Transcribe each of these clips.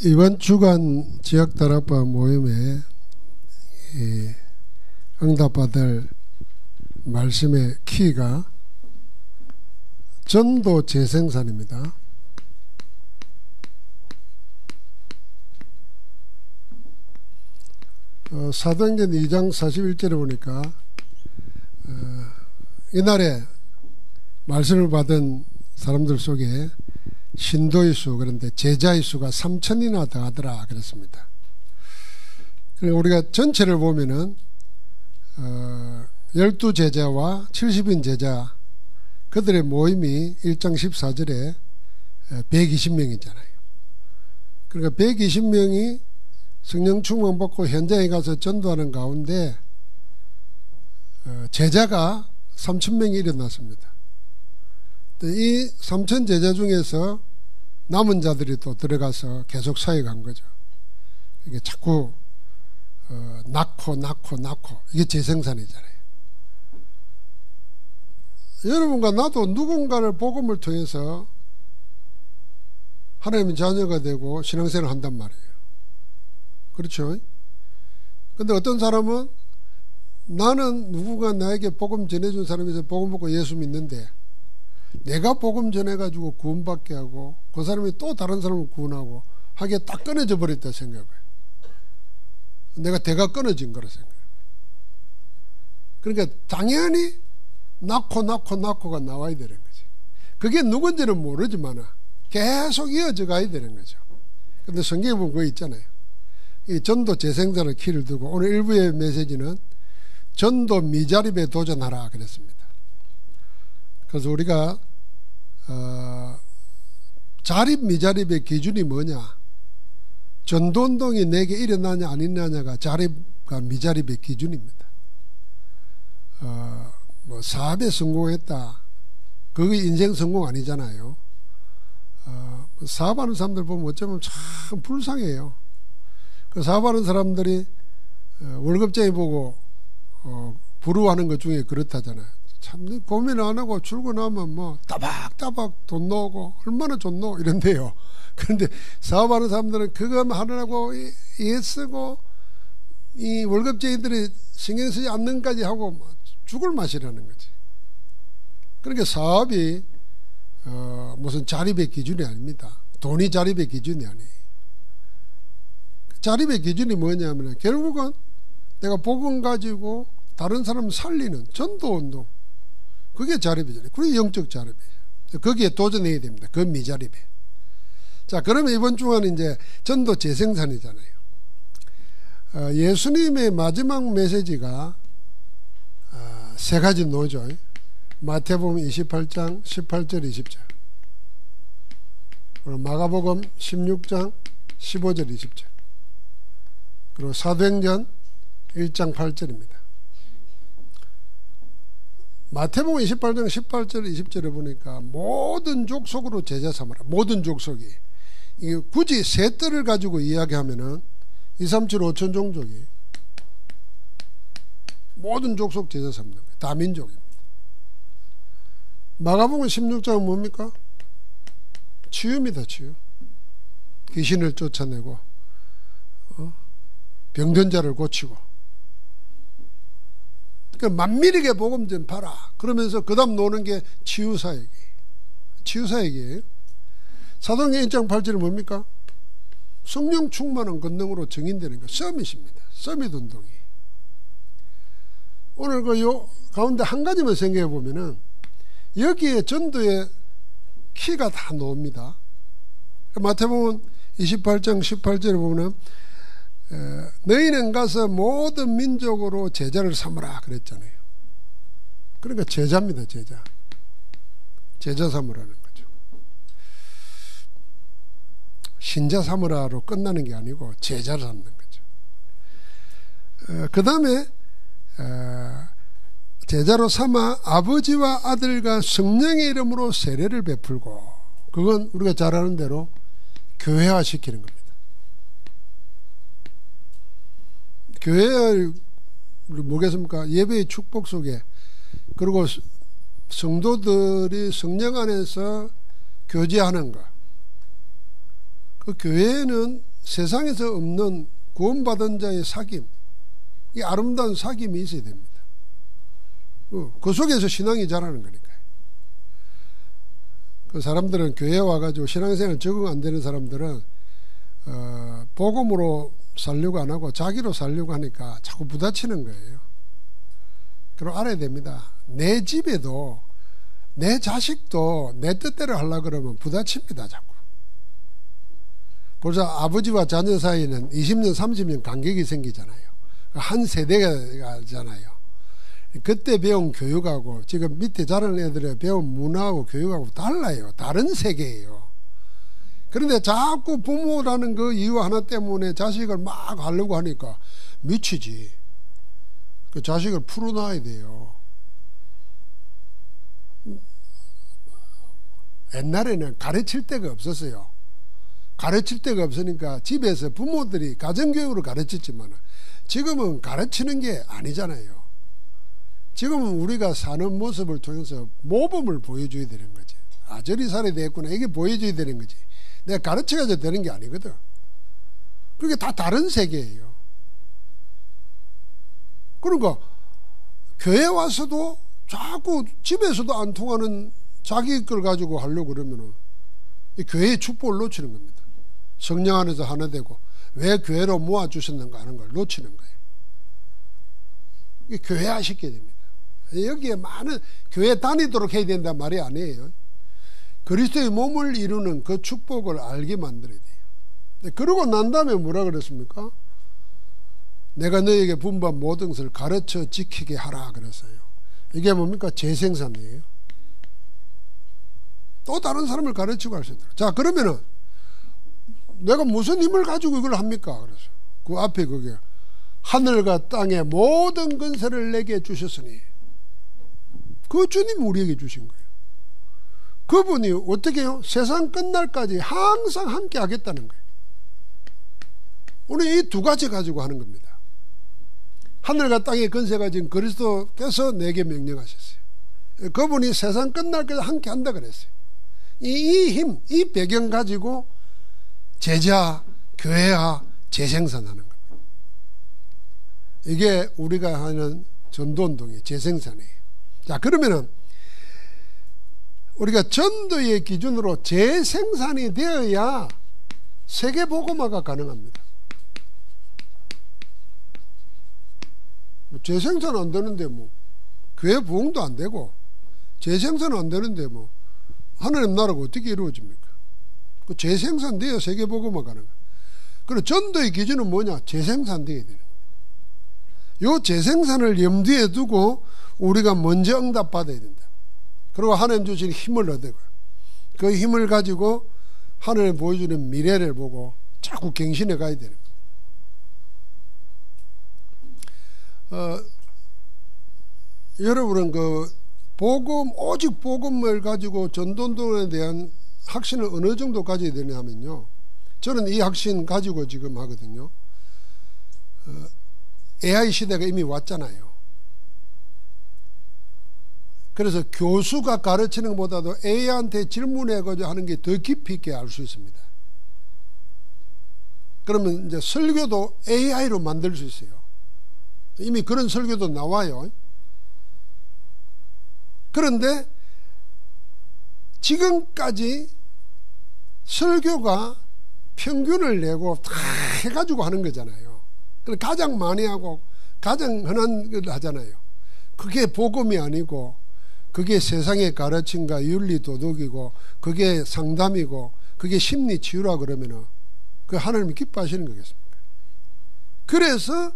이번 주간 지역다락방 모임에 응답받을 말씀의 키가 전도 재생산입니다. 사도행전 2장 41절에 보니까 이날에 말씀을 받은 사람들 속에 신도의 수, 그런데 제자의 수가 3,000이나 더하더라 그랬습니다. 우리가 전체를 보면은 12제자와 70인 제자 그들의 모임이 1장 14절에 120명이잖아요. 그러니까 120명이 성령 충만 받고 현장에 가서 전도하는 가운데 제자가 3,000명이 일어났습니다. 이 3,000 제자 중에서 남은 자들이 또 들어가서 계속 사역한 거죠. 이게 자꾸 낳고 이게 재생산이잖아요. 여러분과 나도 누군가를 복음을 통해서 하나님의 자녀가 되고 신앙생활을 한단 말이에요. 그렇죠? 근데 어떤 사람은 나는 누군가 나에게 복음 전해준 사람에서 복음 받고 예수 믿는데 내가 복음 전해가지고 구원받게 하고 그 사람이 또 다른 사람을 구원하고 하기에 딱 끊어져 버렸다 생각해요. 내가 대가 끊어진 거라 생각해요. 그러니까 당연히 낳고가 나와야 되는 거지. 그게 누군지는 모르지만 계속 이어져 가야 되는 거죠. 근데 성경에 보면 그거 있잖아요. 이 전도 재생산의 키를 두고 오늘 일부의 메시지는 전도 미자립에 도전하라 그랬습니다. 그래서 우리가 자립 미자립의 기준이 뭐냐, 전도운동이 내게 일어나냐 안 일어나냐가 자립과 미자립의 기준입니다. 뭐 사업에 성공했다, 그게 인생 성공 아니잖아요. 사업하는 사람들 보면 어쩌면 참 불쌍해요. 그 사업하는 사람들이 월급쟁이 보고 부러워하는 것 중에 그렇다잖아요. 참 고민 안 하고 출근하면 뭐 따박따박 돈 나오고 얼마나 좋노 이런데요. 그런데 사업하는 사람들은 그거 하느라고 애쓰고 이 월급쟁이들이 신경 쓰지 않는 까지 하고 죽을 맛이라는 거지. 그러니까 사업이 무슨 자립의 기준이 아닙니다. 돈이 자립의 기준이 아니에요. 자립의 기준이 뭐냐면 결국은 내가 복음 가지고 다른 사람 살리는 전도운동, 그게 자립이잖아요. 그게 영적 자립이에요. 거기에 도전해야 됩니다. 그 미자립에. 자, 그러면 이번 주간은 이제 전도 재생산이잖아요. 예수님의 마지막 메시지가 세 가지 노죠. 마태복음 28장 18절 20절, 그리고 마가복음 16장 15절 20절, 그리고 사도행전 1장 8절입니다. 마태복음 28장 18절 20절에 보니까 모든 족속으로 제자 삼으라. 모든 족속이, 이게 굳이 세 뜰을 가지고 이야기하면은 2, 3, 7, 5천 종족이 모든 족속 제자 삼는 거예요. 다민족입니다. 마가복음 16장은 뭡니까? 치유입니다. 치유. 귀신을 쫓아내고 병든 자를 고치고, 그러니까 만민에게 복음 전파라 그러면서 그 다음 노는 게 치유사역이에요. 치유사역이에요. 사도행전 1장 8절은 뭡니까? 성령 충만한 권능으로 증인되는 거, 서밋입니다. 서밋 운동이. 오늘 그 가운데 한 가지만 생각해 보면은 여기에 전도의 키가 다 나옵니다. 마태복음 28장 18절에 보면은 너희는 가서 모든 민족으로 제자를 삼으라 그랬잖아요. 그러니까 제자입니다. 제자 삼으라는 거죠. 신자 삼으라로 끝나는 게 아니고 제자를 삼는 거죠. 그 다음에 제자로 삼아 아버지와 아들과 성령의 이름으로 세례를 베풀고, 그건 우리가 잘 아는 대로 교회화 시키는 겁니다. 교회를 뭐겠습니까? 예배의 축복 속에, 그리고 성도들이 성령 안에서 교제하는 것, 그 교회는 세상에서 없는 구원받은 자의 사귐, 이 아름다운 사귐이 있어야 됩니다. 그 속에서 신앙이 자라는 거니까요. 그 사람들은 교회 와가지고 신앙생활 적응 안 되는 사람들은 복음으로 살려고 안 하고 자기로 살려고 하니까 자꾸 부딪히는 거예요. 그리고 알아야 됩니다. 내 집에도 내 자식도 내 뜻대로 하려고 그러면 부딪힙니다. 자꾸. 벌써 아버지와 자녀 사이에는 20년 30년 간격이 생기잖아요. 한 세대가잖아요. 그때 배운 교육하고 지금 밑에 자라는 애들의 배운 문화하고 교육하고 달라요. 다른 세계예요. 그런데 자꾸 부모라는 그 이유 하나 때문에 자식을 막 하려고 하니까 미치지. 그 자식을 풀어놔야 돼요. 옛날에는 가르칠 데가 없었어요. 가르칠 데가 없으니까 집에서 부모들이 가정교육으로 가르쳤지만 지금은 가르치는 게 아니잖아요. 지금은 우리가 사는 모습을 통해서 모범을 보여줘야 되는 거지. 아, 저리 살아야 되겠구나. 이게 보여줘야 되는 거지. 내가 가르쳐가지고 되는 게 아니거든. 그게 다 다른 세계예요. 그러니까 교회 와서도 자꾸 집에서도 안 통하는 자기 걸 가지고 하려고 그러면은 이 교회의 축복을 놓치는 겁니다. 성령 안에서 하나 되고 왜 교회로 모아주셨는가 하는 걸 놓치는 거예요. 이게 교회화시켜야 됩니다. 여기에 많은 교회 다니도록 해야 된다는 말이 아니에요. 그리스도의 몸을 이루는 그 축복을 알게 만들어야 돼요. 그러고 난 다음에 뭐라 그랬습니까? 내가 너에게 분부한 모든 것을 가르쳐 지키게 하라 그랬어요. 이게 뭡니까? 재생산이에요. 또 다른 사람을 가르치고 할 수 있도록. 자, 그러면은 내가 무슨 힘을 가지고 이걸 합니까? 그래서 그 앞에 그게 하늘과 땅의 모든 권세를 내게 주셨으니 그 주님이 우리에게 주신 거예요. 그분이 어떻게 해요? 세상 끝날까지 항상 함께 하겠다는 거예요. 우리 이 두 가지 가지고 하는 겁니다. 하늘과 땅의 권세가 지금 그리스도께서 내게 명령하셨어요. 그분이 세상 끝날까지 함께 한다 그랬어요. 이 힘, 이 배경 가지고 제자, 교회화, 재생산하는 겁니다. 이게 우리가 하는 전도운동의 재생산이에요. 자, 그러면은 우리가 전도의 기준으로 재생산이 되어야 세계복음화가 가능합니다. 재생산 안 되는데 뭐 교회 부흥도 안 되고 재생산 안 되는데 뭐 하나님 나라가 어떻게 이루어집니까? 그 재생산돼야 세계복음화 가능해요. 그리고 전도의 기준은 뭐냐? 재생산돼야 되는 거예요. 이 재생산을 염두에 두고 우리가 먼저 응답받아야 된다. 그리고 하나님 주신 힘을 얻고 그 힘을 가지고 하나님 보여주는 미래를 보고 자꾸 갱신해 가야 되는 거예요. 여러분은 그 복음, 오직 복음을 가지고 전도운동에 대한 확신을 어느 정도 가져야 되냐 하면요, 저는 이 확신 가지고 지금 하거든요. AI 시대가 이미 왔잖아요. 그래서 교수가 가르치는 것보다도 AI한테 질문해가지고 하는 게 더 깊이 있게 알 수 있습니다. 그러면 이제 설교도 AI로 만들 수 있어요. 이미 그런 설교도 나와요. 그런데 지금까지 설교가 평균을 내고 다 해가지고 하는 거잖아요. 가장 많이 하고 가장 흔한 걸 하잖아요. 그게 복음이 아니고 그게 세상의 가르침과 윤리 도덕이고 그게 상담이고 그게 심리 치유라 그러면은 그 하나님이 기뻐하시는 거겠습니까? 그래서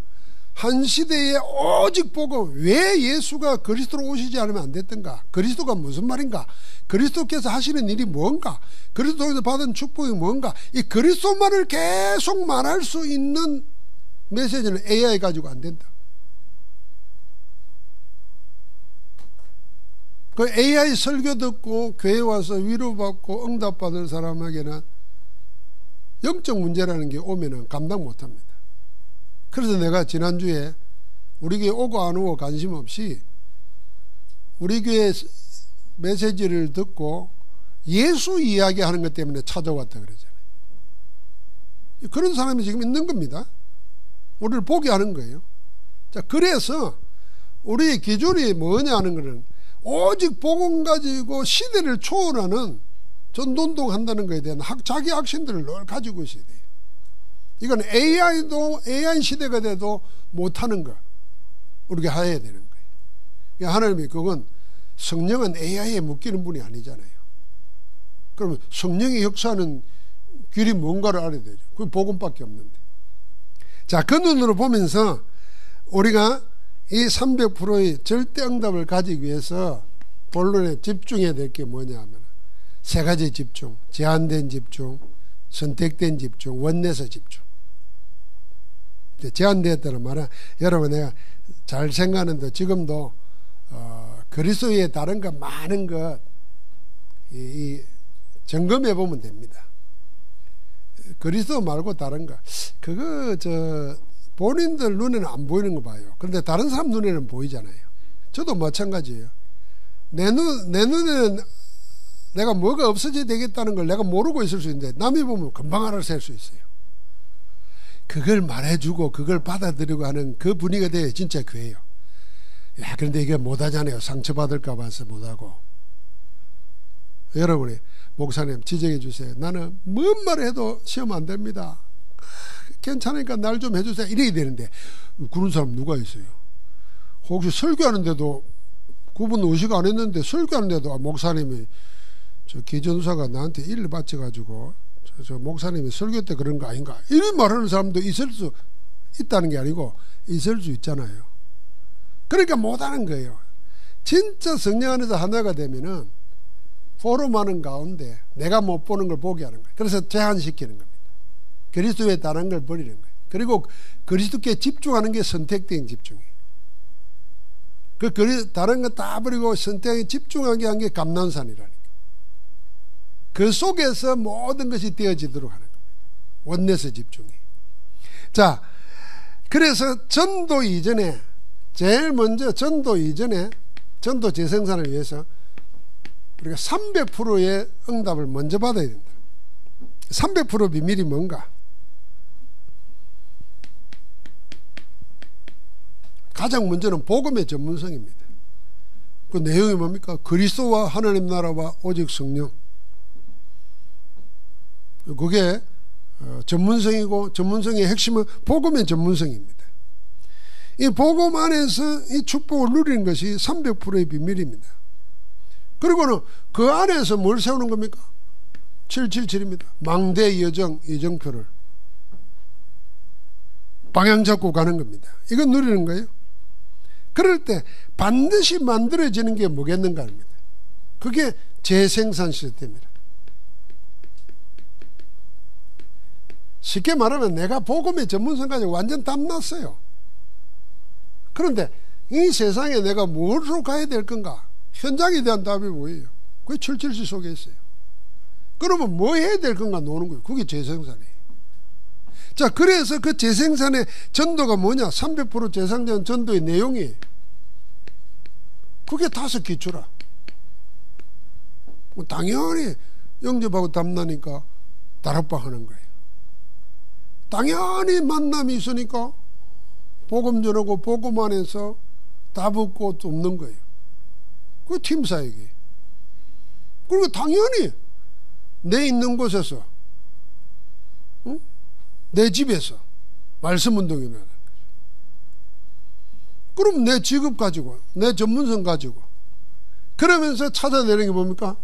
한 시대에 오직 복음, 왜 예수가 그리스도로 오시지 않으면 안 됐던가? 그리스도가 무슨 말인가? 그리스도께서 하시는 일이 뭔가? 그리스도에서 받은 축복이 뭔가? 이 그리스도만을 계속 말할 수 있는 메시지는 AI 가지고 안 된다. 그 AI 설교 듣고 교회 와서 위로받고 응답받을 사람에게는 영적 문제라는 게 오면은 감당 못합니다. 그래서 내가 지난주에 우리 교회 오고 안 오고 관심 없이 우리 교회 메시지를 듣고 예수 이야기하는 것 때문에 찾아왔다 그러잖아요. 그런 사람이 지금 있는 겁니다. 우리를 보게 하는 거예요. 자, 그래서 우리의 기준이 뭐냐 하는 것은 오직 복음 가지고 시대를 초월하는 전도운동 한다는 것에 대한 자기 확신들을 늘 가지고 있어야 돼요. 이건 AI 시대가 돼도 못하는 거 우리가 해야 되는 거예요. 하나님이 그건 성령은 AI에 묶이는 분이 아니잖아요. 그러면 성령이 역사하는 길이 뭔가를 알아야 되죠. 그게 복음밖에 없는데. 자, 그 눈으로 보면서 우리가 이 300%의 절대 응답을 가지기 위해서 본론에 집중해야 될 게 뭐냐 하면 세 가지 집중: 제한된 집중, 선택된 집중, 원내서 집중. 제한되었다는 말은 여러분 내가 잘 생각하는데 지금도 그리스도에 다른 것 많은 것 점검해 보면 됩니다. 그리스도 말고 다른 거 그거 본인들 눈에는 안 보이는 거 봐요. 그런데 다른 사람 눈에는 보이잖아요. 저도 마찬가지예요. 내 눈에는 내가 뭐가 없어져야 되겠다는 걸 내가 모르고 있을 수 있는데 남이 보면 금방 알아서 할 수 있어요. 그걸 말해주고 그걸 받아들이고 하는 그 분위기가 돼야 진짜 교회예요. 야, 그런데 이게 못하잖아요. 상처받을까 봐서 못하고. 여러분이 목사님 지적해 주세요. 나는 뭔 말을 해도 시험 안 됩니다. 괜찮으니까 날 좀 해주세요. 이래야 되는데 그런 사람 누가 있어요? 혹시 설교하는데도 그분 의식 안 했는데 설교하는데도 목사님이 저 기전사가 나한테 일을 바쳐가지고 저 목사님이 설교 때 그런 거 아닌가 이런 말하는 사람도 있을 수 있다는 게 아니고 있을 수 있잖아요. 그러니까 못하는 거예요. 진짜 성령 안에서 하나가 되면은 포럼하는 가운데 내가 못 보는 걸 보게 하는 거예요. 그래서 제한시키는 겁니다. 그리스도에 다른 걸 버리는 거예요. 그리고 그리스도께 집중하는 게 선택된 집중이에요. 다른 거 다 버리고 선택에 집중하게 한 게 감난산이라니까. 그 속에서 모든 것이 되어지도록 하는 겁니다. 원내서 집중이. 자, 그래서 전도 이전에 제일 먼저 전도 이전에 전도 재생산을 위해서 우리가 300%의 응답을 먼저 받아야 된다. 300% 비밀이 뭔가? 가장 먼저는 복음의 전문성입니다. 그 내용이 뭡니까? 그리스도와 하나님 나라와 오직 성령. 그게 전문성이고 전문성의 핵심은 복음의 전문성입니다. 이 복음 안에서 이 축복을 누리는 것이 300%의 비밀입니다. 그리고는 그 안에서 뭘 세우는 겁니까? 777입니다. 망대 여정표를 방향 잡고 가는 겁니다. 이건 누리는 거예요. 그럴 때 반드시 만들어지는 게 뭐겠는가 합니다. 그게 재생산 시스템이라. 쉽게 말하면 내가 복음의 전문성 가지고 완전 땀났어요. 그런데 이 세상에 내가 뭐로 가야 될 건가? 현장에 대한 답이 뭐예요? 그게 777 속에 있어요. 그러면 뭐 해야 될 건가 노는 거예요. 그게 재생산이에요. 자, 그래서 그 재생산의 전도가 뭐냐? 300% 재생산 전도의 내용이 그게 5 기초라. 당연히 영접하고 담나니까 다락방 하는 거예요. 당연히 만남이 있으니까 복음 전하고 복음 안에서 다 붙고 돕는 거예요. 그 팀사역이. 그리고 당연히 내 있는 곳에서 내 집에서 말씀 운동이 일어나는 거죠. 그럼 내 직업 가지고 내 전문성 가지고 그러면서 찾아내는 게 뭡니까?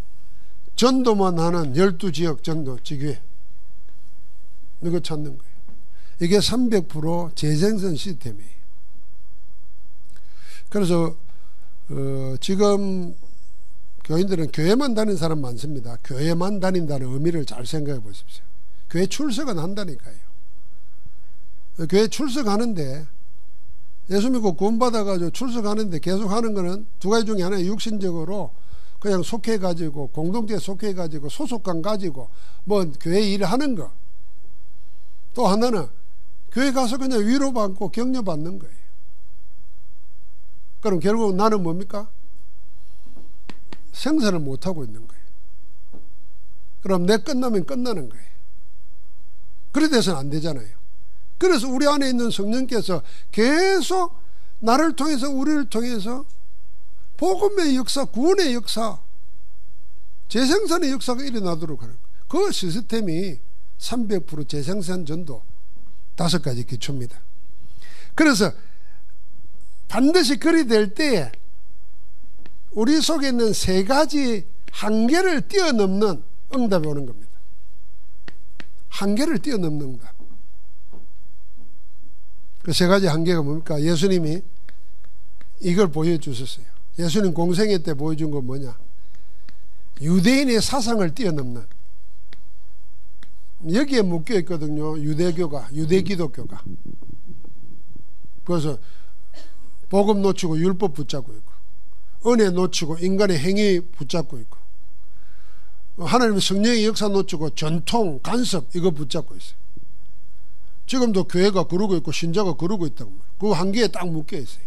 전도만 하는 12지역 전도 지교회 이거 찾는 거예요. 이게 300% 재생산 시스템이에요. 그래서 지금 교인들은 교회만 다니는 사람 많습니다. 교회만 다닌다는 의미를 잘 생각해 보십시오. 교회 출석은 한다니까요. 교회 출석하는데 예수 믿고 구원받아가지고 출석하는데 계속 하는 거는 두 가지 중에 하나. 육신적으로 그냥 속해가지고 공동체에 속해가지고 소속감 가지고 뭐 교회 일을 하는 거. 또 하나는 교회 가서 그냥 위로받고 격려받는 거예요. 그럼 결국 나는 뭡니까? 생산을 못하고 있는 거예요. 그럼 내 끝나면 끝나는 거예요. 그래 돼서는 안 되잖아요. 그래서 우리 안에 있는 성령께서 계속 나를 통해서 우리를 통해서 복음의 역사, 구원의 역사, 재생산의 역사가 일어나도록 하는 거예요. 그 시스템이 300% 재생산 전도 5가지 기초입니다. 그래서 반드시 그리 될 때에 우리 속에 있는 3가지 한계를 뛰어넘는 응답이 오는 겁니다. 한계를 뛰어넘는 응답. 그 3가지 한계가 뭡니까? 예수님이 이걸 보여주셨어요. 예수님 공생애 때 보여준 건 뭐냐? 유대인의 사상을 뛰어넘는, 여기에 묶여 있거든요. 유대교가, 유대기독교가. 그래서 복음 놓치고 율법 붙잡고 있고, 은혜 놓치고 인간의 행위 붙잡고 있고, 하나님의 성령의 역사 놓치고 전통, 간섭 이거 붙잡고 있어요. 지금도 교회가 그러고 있고 신자가 그러고 있다고 말이에요. 그 한계에 딱 묶여 있어요.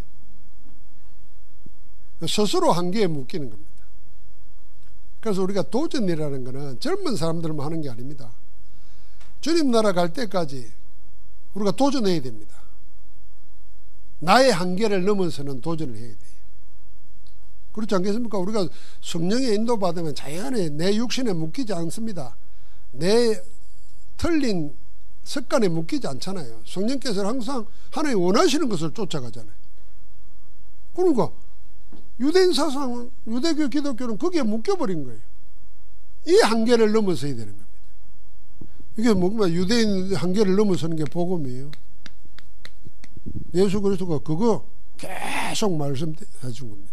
스스로 한계에 묶이는 겁니다. 그래서 우리가 도전이라는 것은 젊은 사람들만 하는 게 아닙니다. 주님 나라 갈 때까지 우리가 도전해야 됩니다. 나의 한계를 넘어서는 도전을 해야 돼요. 그렇지 않겠습니까? 우리가 성령의 인도받으면 자연히 내 육신에 묶이지 않습니다. 내 틀린 습관에 묶이지 않잖아요. 성령께서는 항상 하나님 원하시는 것을 쫓아가잖아요. 그러니까 유대인 사상은, 유대교, 기독교는 거기에 묶여버린 거예요. 이 한계를 넘어서야 되는 겁니다. 이게 뭔가 유대인 한계를 넘어서는 게 복음이에요. 예수 그리스도가 그거 계속 말씀해 준 겁니다.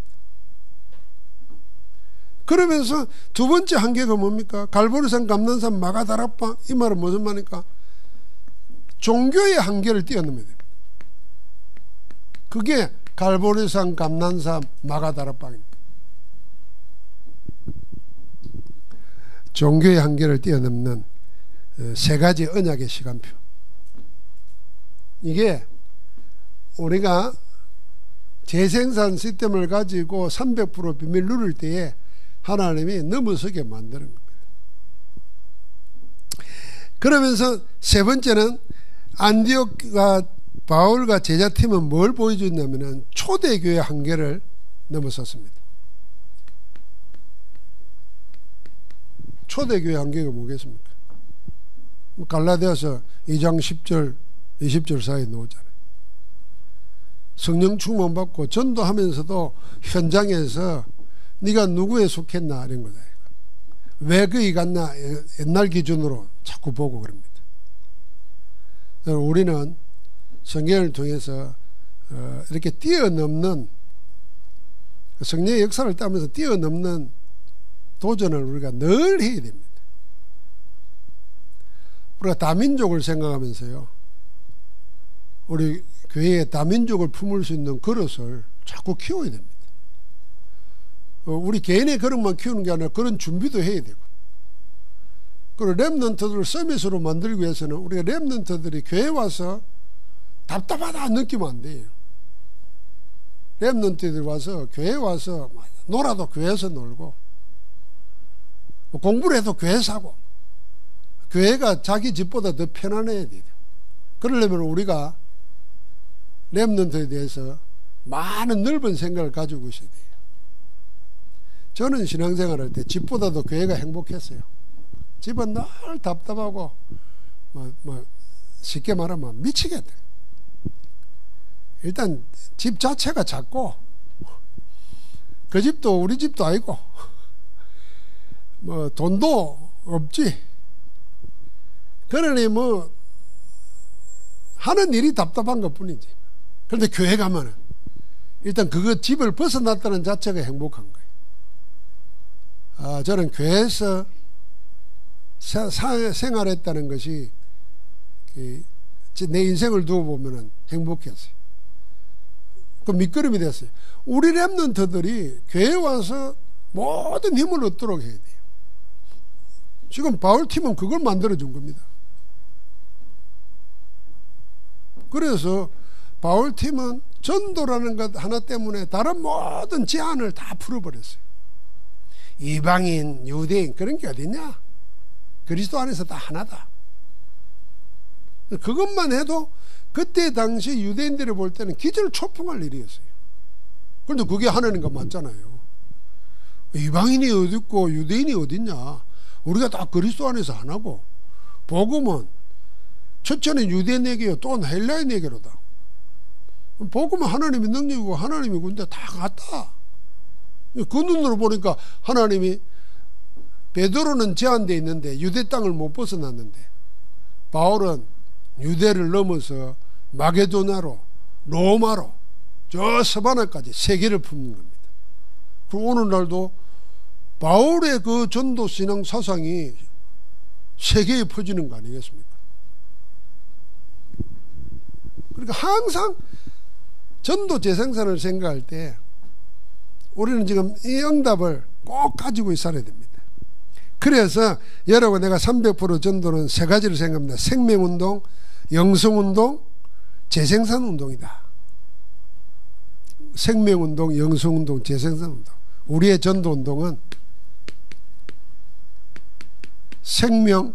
그러면서 두 번째 한계가 뭡니까? 갈보리산, 감난산, 마가다락방. 이 말은 무슨 말입니까? 종교의 한계를 뛰어넘어야 됩니다. 그게 갈보리산, 감난산, 마가다락방입니다. 종교의 한계를 뛰어넘는 3가지 언약의 시간표. 이게 우리가 재생산 시스템을 가지고 300% 비밀 누릴 때에 하나님이 넘어서게 만드는 겁니다. 그러면서 3번째는 안디옥과 바울과 제자팀은 뭘 보여줬냐면 초대교회 한계를 넘어섰습니다. 초대교회 한계가 뭐겠습니까? 갈라디아서 2장 10절 20절 사이에 나오잖아요. 성령 충만 받고 전도하면서도 현장에서 네가 누구에 속했나 이런 거다. 왜 그이 갔나 옛날 기준으로 자꾸 보고 그럽니다. 우리는 성경을 통해서 이렇게 뛰어넘는, 성령의 역사를 따면서 뛰어넘는 도전을 우리가 늘 해야 됩니다. 우리가 다민족을 생각하면서요, 우리 교회에 다민족을 품을 수 있는 그릇을 자꾸 키워야 됩니다. 우리 개인의 그릇만 키우는 게 아니라 그런 준비도 해야 되고, 그리고 렘넌트들을 서밋으로 만들기 위해서는 우리가 렘넌트들이 교회에 와서 답답하다 느끼면 안 돼요. 렘넌트들이 와서 교회에 와서 놀아도 교회에서 놀고, 공부를 해도 교회에서 하고, 교회가 자기 집보다 더 편안해야 돼요. 그러려면 우리가 렘넌트에 대해서 많은 넓은 생각을 가지고 있어야 돼요. 저는 신앙생활 할 때 집보다도 교회가 행복했어요. 집은 늘 답답하고 쉽게 말하면 미치겠다. 일단 집 자체가 작고, 그 집도 우리 집도 아니고, 돈도 없지. 그러니 하는 일이 답답한 것 뿐이지. 그런데 교회 가면은 일단 그거 집을 벗어났다는 자체가 행복한 거예요. 저는 교회에서 생활했다는 것이 내 인생을 두고 보면은 행복했어요. 그 밑거름이 됐어요. 우리 렘넌트들이 교회에 와서 모든 힘을 얻도록 해야 돼요. 지금 바울팀은 그걸 만들어준 겁니다. 그래서 바울팀은 전도라는 것 하나 때문에 다른 모든 제한을 다 풀어버렸어요. 이방인, 유대인 그런 게 어딨냐? 그리스도 안에서 다 하나다. 그것만 해도 그때 당시 유대인들이 볼 때는 기절초풍할 일이었어요. 그런데 그게 하나님과 맞잖아요. 이방인이 어디 있고 유대인이 어디 있냐. 우리가 다 그리스도 안에서 하나고, 복음은 첫째는 유대인에게요, 또 헬라인에게로다. 복음은 하나님의 능력이고 하나님의 군대 다 같다. 그 눈으로 보니까 하나님이, 베드로는 제한되어 있는데 유대 땅을 못 벗어났는데, 바울은 유대를 넘어서 마게도나로, 로마로, 저 서바나까지 세계를 품는 겁니다. 그리고 오늘날도 바울의 그 전도 신앙 사상이 세계에 퍼지는 거 아니겠습니까? 그러니까 항상 전도 재생산을 생각할 때 우리는 지금 이 응답을 꼭 가지고 있어야 됩니다. 그래서 여러분, 내가 300% 전도는 세 가지를 생각합니다. 생명운동, 영성운동, 재생산운동이다. 생명운동, 영성운동, 재생산운동. 우리의 전도운동은 생명,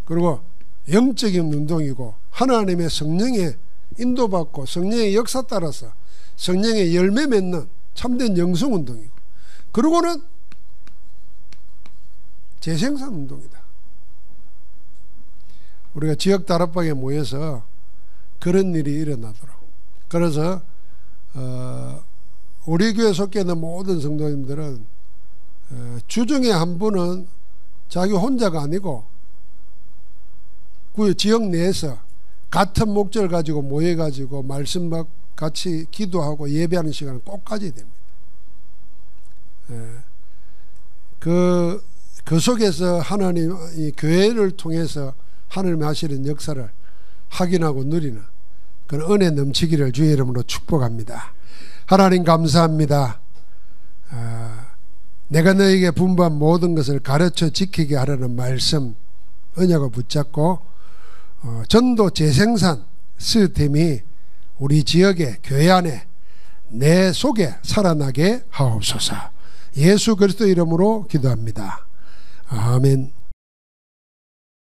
그리고 영적인 운동이고, 하나님의 성령에 인도받고 성령의 역사 따라서 성령의 열매 맺는 참된 영성운동이고, 그리고는 재생산운동이다. 우리가 지역 다락방에 모여서 그런 일이 일어나도록, 그래서 우리 교회 속해 있는 모든 성도님들은 주중에 한 번은 자기 혼자가 아니고 그 지역 내에서 같은 목적을 가지고 모여가지고 말씀 같이 기도하고 예배하는 시간을 꼭 가져야 됩니다. 그 속에서 하나님, 이 교회를 통해서 하나님이 하시는 역사를 확인하고 누리는 그런 은혜 넘치기를 주의 이름으로 축복합니다. 하나님 감사합니다. 내가 너에게 분부한 모든 것을 가르쳐 지키게 하라는 말씀, 언약을 붙잡고 전도 재생산 시스템이 우리 지역의 교회 안에 내 속에 살아나게 하옵소서. 예수 그리스도 이름으로 기도합니다. 아멘.